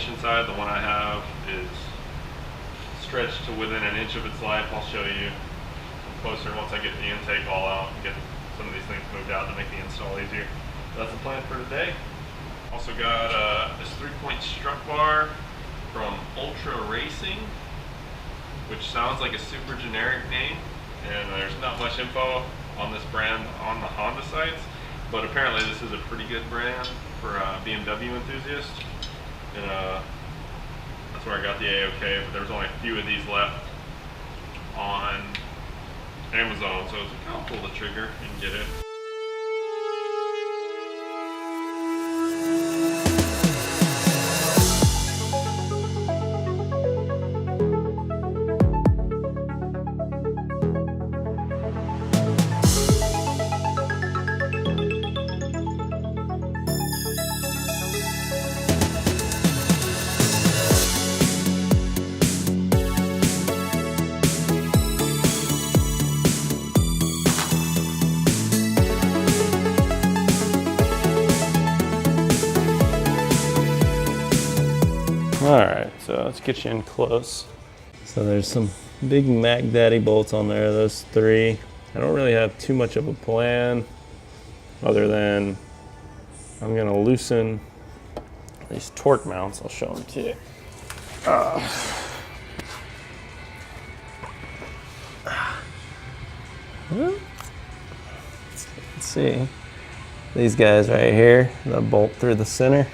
transmission side, the one I have, is stretched to within an inch of its life. I'll show you closer once I get the intake all out and get some of these things moved out to make the install easier. That's the plan for today. Also got this 3-point strut bar from Ultra Racing, which sounds like a super generic name, and there's not much info on this brand on the Honda sites, but apparently this is a pretty good brand for BMW enthusiasts, and that's where I got the AOK, but there's only a few of these left on Amazon, so I was like, I'll pull the trigger and get it. All right, so let's get you in close. So there's some big Mac Daddy bolts on there, those 3. I don't really have too much of a plan other than I'm gonna loosen these torque mounts. I'll show them to you. Let's see. These guys right here, the bolt through the center,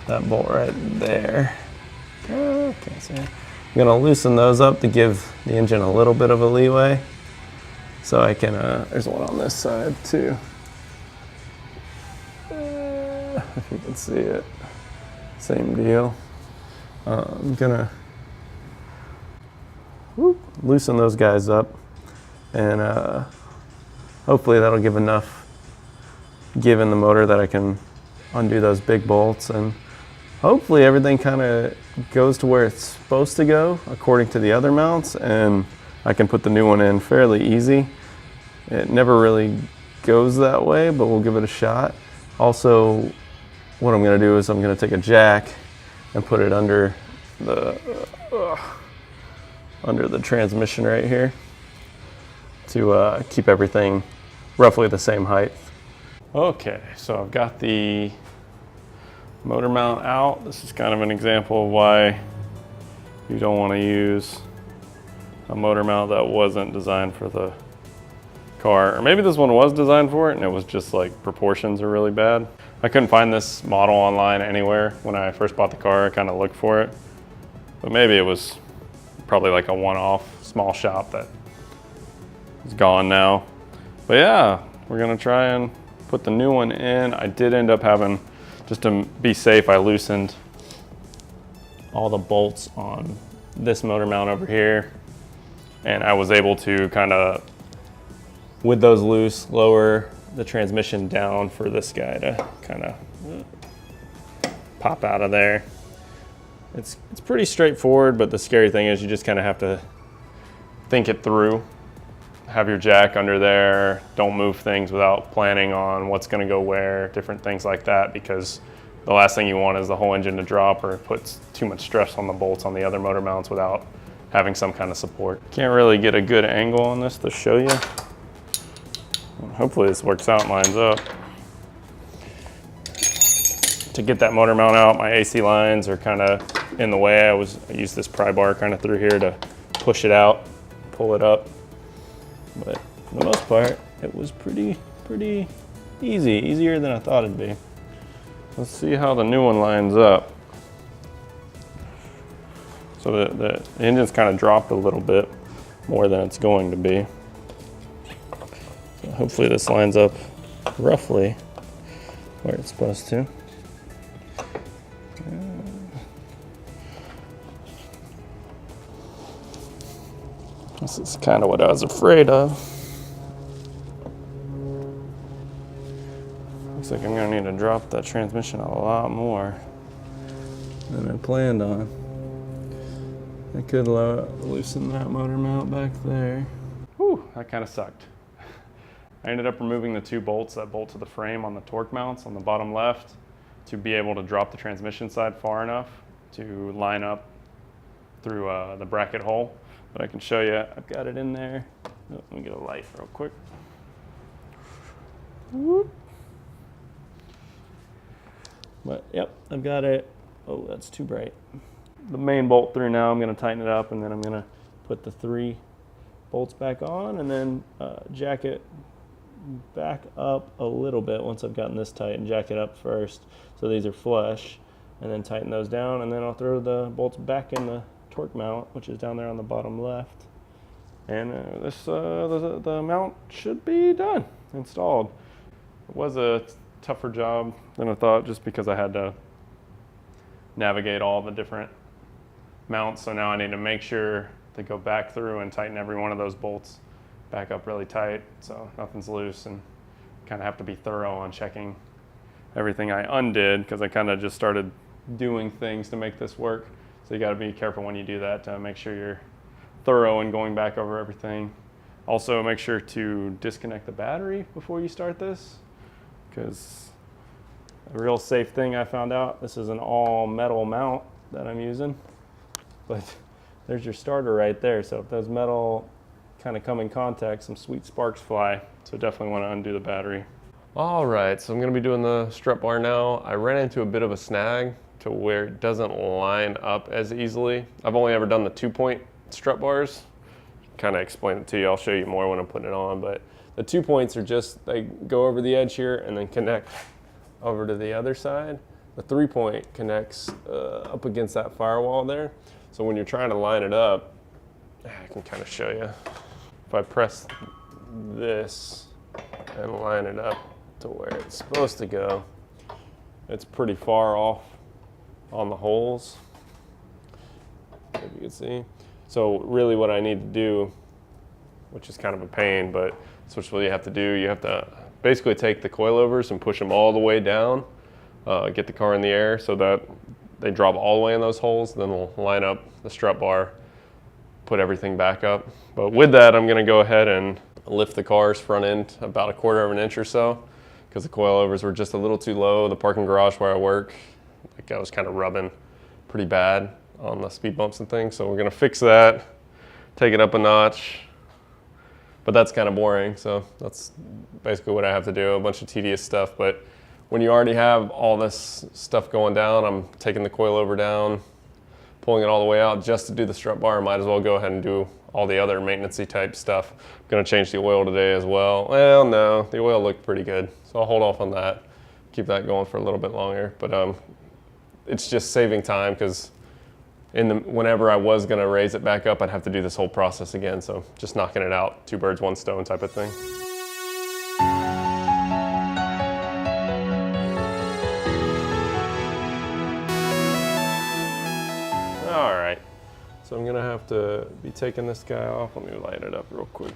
that bolt right there. Okay, so I'm gonna loosen those up to give the engine a little bit of a leeway. So I can, there's one on this side too. If you can see it, same deal. I'm gonna loosen those guys up, and hopefully that'll give enough give in the motor that I can undo those big bolts, and hopefully everything kind of goes to where it's supposed to go according to the other mounts, and I can put the new one in fairly easy. It never really goes that way, but we'll give it a shot. Also, what I'm going to do is I'm going to take a jack and put it under the transmission right here to keep everything roughly the same height. Okay, so I've got the motor mount out. This is kind of an example of why you don't want to use a motor mount that wasn't designed for the car. Or maybe this one was designed for it and it was just like proportions are really bad. I couldn't find this model online anywhere when I first bought the car. I kind of looked for it, but maybe it was probably like a one-off small shop that is gone now. But yeah, we're gonna try and put the new one in. I did end up having, just to be safe, I loosened all the bolts on this motor mount over here, and I was able to kind of, with those loose, lower the transmission down for this guy to kind of pop out of there. It's pretty straightforward, but the scary thing is you just kind of have to think it through. Have your jack under there, don't move things without planning on what's gonna go where, different things like that, because the last thing you want is the whole engine to drop or put too much stress on the bolts on the other motor mounts without having some kind of support. Can't really get a good angle on this to show you. Hopefully this works out and lines up. To get that motor mount out, my AC lines are kind of in the way. I used this pry bar kind of through here to push it out, pull it up. But for the most part, it was pretty easy, easier than I thought it'd be. Let's see how the new one lines up. So the engine's kind of dropped a little bit more than it's going to be. So hopefully this lines up roughly where it's supposed to. This is kind of what I was afraid of. Looks like I'm gonna need to drop that transmission a lot more than I planned on. I could loosen that motor mount back there. Whew, that kind of sucked. I ended up removing the 2 bolts that bolt to the frame on the torque mounts on the bottom left to be able to drop the transmission side far enough to line up through the bracket hole. But I can show you, I've got it in there. Oh, let me get a light real quick. Whoop. But yep, I've got it. Oh, that's too bright. The main bolt through now, I'm gonna tighten it up, and then I'm gonna put the 3 bolts back on, and then jack it back up a little bit once I've gotten this tight, and jack it up first so these are flush, and then tighten those down, and then I'll throw the bolts back in the torque mount, which is down there on the bottom left. And the mount should be done, installed. It was a tougher job than I thought, just because I had to navigate all the different mounts. So now I need to make sure to go back through and tighten every one of those bolts back up really tight so nothing's loose, and kind of have to be thorough on checking everything I undid, because I kind of just started doing things to make this work. So you got to be careful when you do that to make sure you're thorough and going back over everything. Also, make sure to disconnect the battery before you start this, because a real safe thing I found out, this is an all metal mount that I'm using, but there's your starter right there. So if those metal kind of come in contact, some sweet sparks fly. So definitely want to undo the battery. All right, so I'm going to be doing the strut bar now. I ran into a bit of a snag to where it doesn't line up as easily. I've only ever done the 2-point strut bars. Kind of explain it to you. I'll show you more when I'm putting it on, but the 2 points are just, they go over the edge here and then connect over to the other side. The 3-point connects up against that firewall there. So when you're trying to line it up, I can kind of show you. If I press this and line it up to where it's supposed to go, it's pretty far off on the holes, if you can see. So really what I need to do, which is kind of a pain, but that's what you have to do. You have to basically take the coilovers and push them all the way down, get the car in the air so that they drop all the way in those holes. Then we'll line up the strut bar, put everything back up. But with that, I'm gonna go ahead and lift the car's front end about a 1/4 of an inch or so, because the coilovers were just a little too low. The parking garage where I work, like I was kind of rubbing pretty bad on the speed bumps and things. So we're gonna fix that, take it up a notch. But that's kind of boring, so that's basically what I have to do, a bunch of tedious stuff. But when you already have all this stuff going down, I'm taking the coilover down, pulling it all the way out just to do the strut bar. I might as well go ahead and do all the other maintenance-y type stuff. I'm gonna change the oil today as well. Well, no, the oil looked pretty good, so I'll hold off on that, keep that going for a little bit longer. But it's just saving time, because whenever I was gonna raise it back up, I'd have to do this whole process again. So just knocking it out, 2 birds, 1 stone type of thing. All right, so I'm gonna have to be taking this guy off. Let me light it up real quick.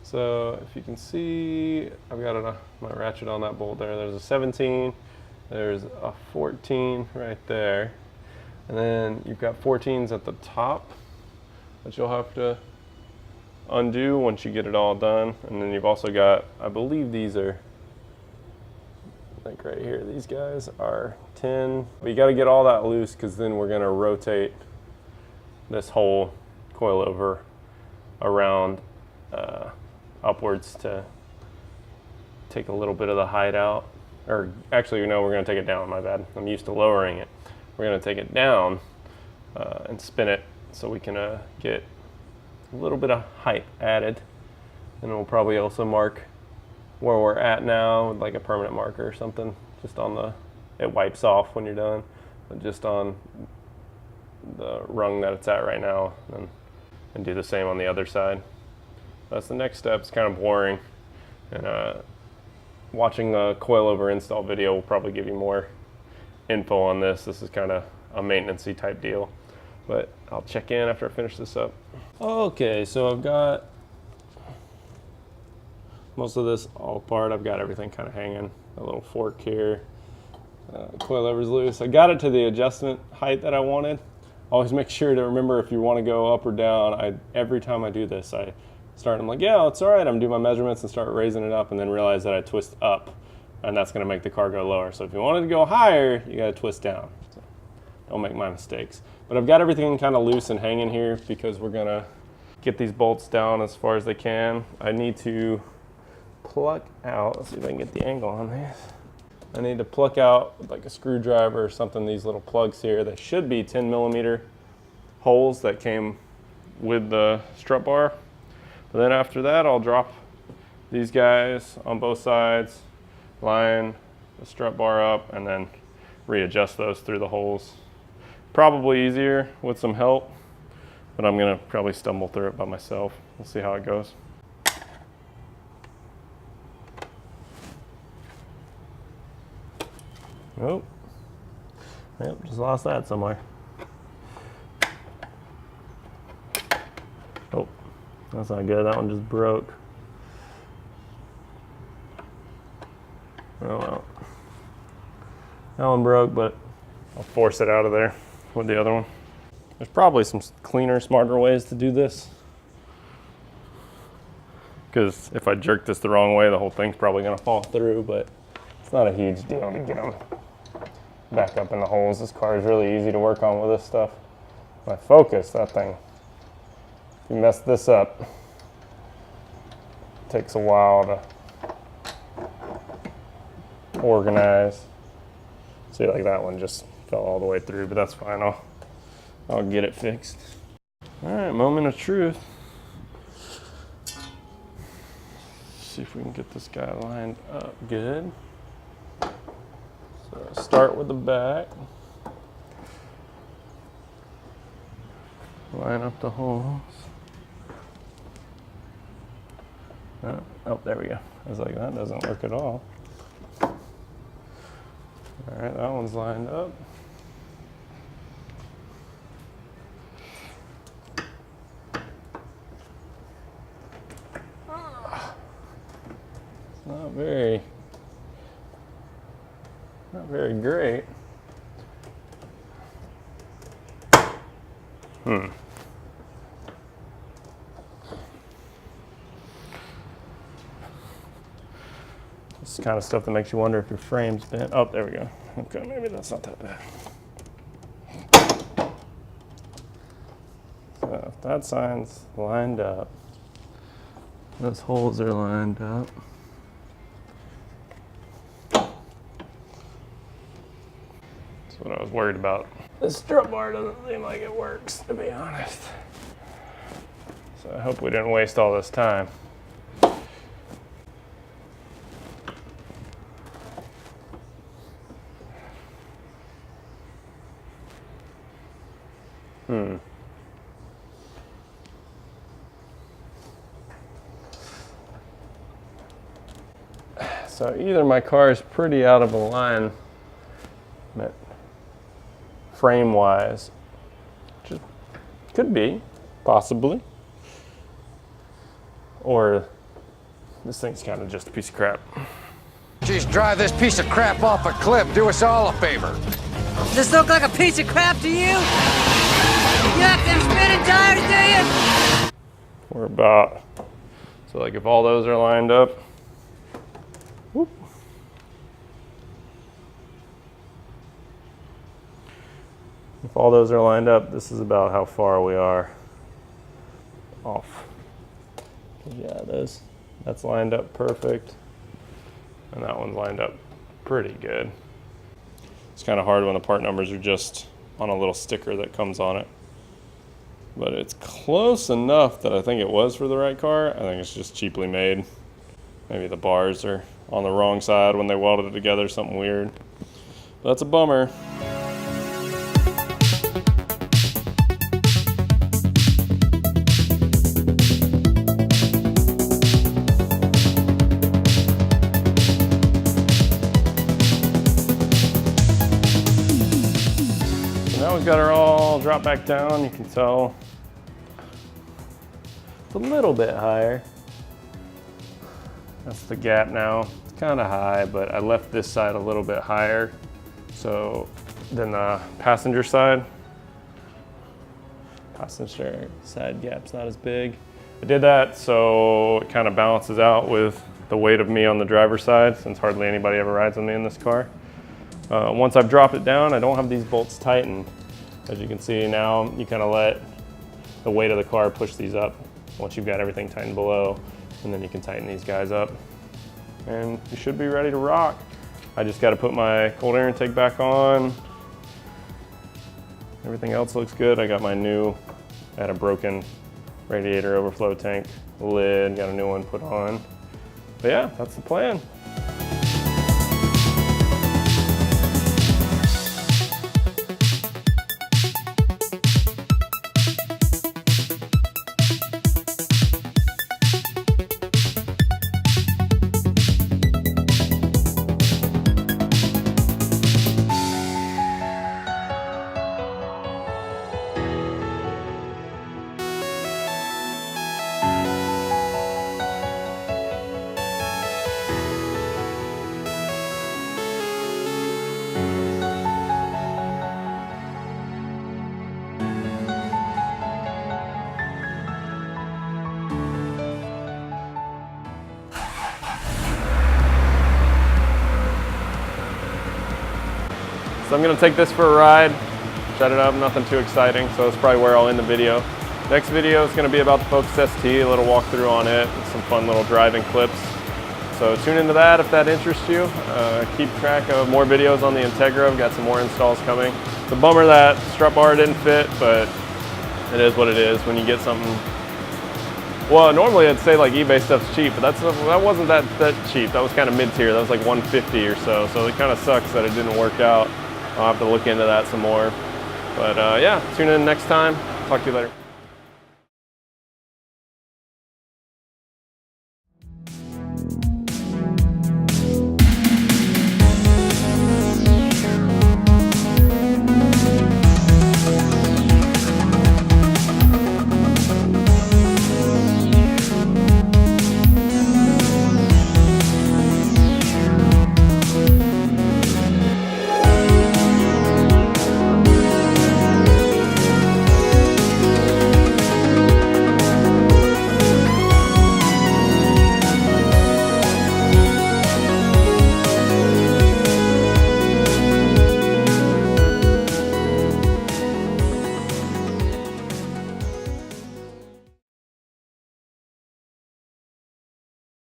So if you can see, I've got my ratchet on that bolt there. There's a 17, there's a 14 right there. And then you've got 14s at the top that you'll have to undo once you get it all done. And then you've also got, I believe these are, like right here, these guys are 10. But you gotta get all that loose, because then we're gonna rotate this whole coilover around upwards to take a little bit of the height out. Or actually, no, we're gonna take it down, my bad. I'm used to lowering it. We're gonna take it down and spin it so we can get a little bit of height added. And we'll probably also mark where we're at now with like a permanent marker or something, just on the, it wipes off when you're done, but just on the rung that it's at right now, and do the same on the other side. That's the next step. It's kind of boring, and watching the coilover install video will probably give you more info on this. This is kind of a maintenance-y type deal, but I'll check in after I finish this up. Okay, so I've got most of this all apart. I've got everything kind of hanging, a little fork here. Coilover's loose. I got it to the adjustment height that I wanted. Always make sure to remember, if you want to go up or down, every time I do this, I'm like, yeah, it's all right. I'm doing my measurements and start raising it up, and then realize that I twist up and that's gonna make the car go lower. So if you wanted to go higher, you gotta twist down. So don't make my mistakes. But I've got everything kind of loose and hanging here because we're gonna get these bolts down as far as they can. I need to pluck out, let's see if I can get the angle on these. I need to pluck out with like a screwdriver or something, these little plugs here. They should be 10mm holes that came with the strut bar. But then after that, I'll drop these guys on both sides, line the strut bar up, and then readjust those through the holes. Probably easier with some help, but I'm gonna probably stumble through it by myself. We'll see how it goes. Oh, yep, just lost that somewhere. Oh, that's not good. That one just broke. Oh well. That one broke, but I'll force it out of there with the other one. There's probably some cleaner, smarter ways to do this. Because if I jerk this the wrong way, the whole thing's probably gonna fall through, but it's not a huge deal to get them back up in the holes. This car is really easy to work on with this stuff. My Focus, that thing, if you mess this up, it takes a while to organize. See, like that one just fell all the way through, but that's fine. I'll get it fixed. All right, moment of truth. See if we can get this guy lined up good. So start with the back. Line up the holes. Oh, there we go. I was like, that doesn't work at all. All right, that one's lined up. It's not very great. This is kind of stuff that makes you wonder if your frame's bent. Oh, there we go. Okay, maybe that's not that bad. So if that sign's lined up, those holes are lined up. That's what I was worried about. The strut bar doesn't seem like it works, to be honest. So I hope we didn't waste all this time. So either my car is pretty out of alignment frame-wise, which could be, possibly, or this thing's kind of just a piece of crap. Just drive this piece of crap off a cliff. Do us all a favor. Does this look like a piece of crap to you? You like them spinning tires, do you? We're about, so like if all those are lined up, whoop. If all those are lined up, this is about how far we are off. Yeah, that's lined up perfect. And that one's lined up pretty good. It's kind of hard when the part numbers are just on a little sticker that comes on it. But it's close enough that I think it was for the right car. I think it's just cheaply made. Maybe the bars are on the wrong side when they welded it together, something weird. But that's a bummer. Now we've got her all dropped back down. You can tell it's a little bit higher. That's the gap now. It's kind of high, but I left this side a little bit higher so than the passenger side. Passenger side gap's not as big. I did that so it kind of balances out with the weight of me on the driver's side, since hardly anybody ever rides with me in this car. Once I've dropped it down, I don't have these bolts tightened. As you can see now, you kind of let the weight of the car push these up once you've got everything tightened below, and then you can tighten these guys up. And you should be ready to rock. I just got to put my cold air intake back on. Everything else looks good. I got my new, I had a broken radiator overflow tank lid, got a new one put on. But yeah, that's the plan. So I'm gonna take this for a ride, shut it up, nothing too exciting, so that's probably where I'll end the video. Next video is gonna be about the Focus ST, a little walkthrough on it, and some fun little driving clips. So tune into that if that interests you. Keep track of more videos on the Integra. I've got some more installs coming. It's a bummer that strut bar didn't fit, but it is what it is when you get something. Well, normally I'd say like eBay stuff's cheap, but that wasn't that cheap. That was kind of mid-tier. That was like $150 or so. So it kind of sucks that it didn't work out. I'll have to look into that some more. But yeah, tune in next time. Talk to you later.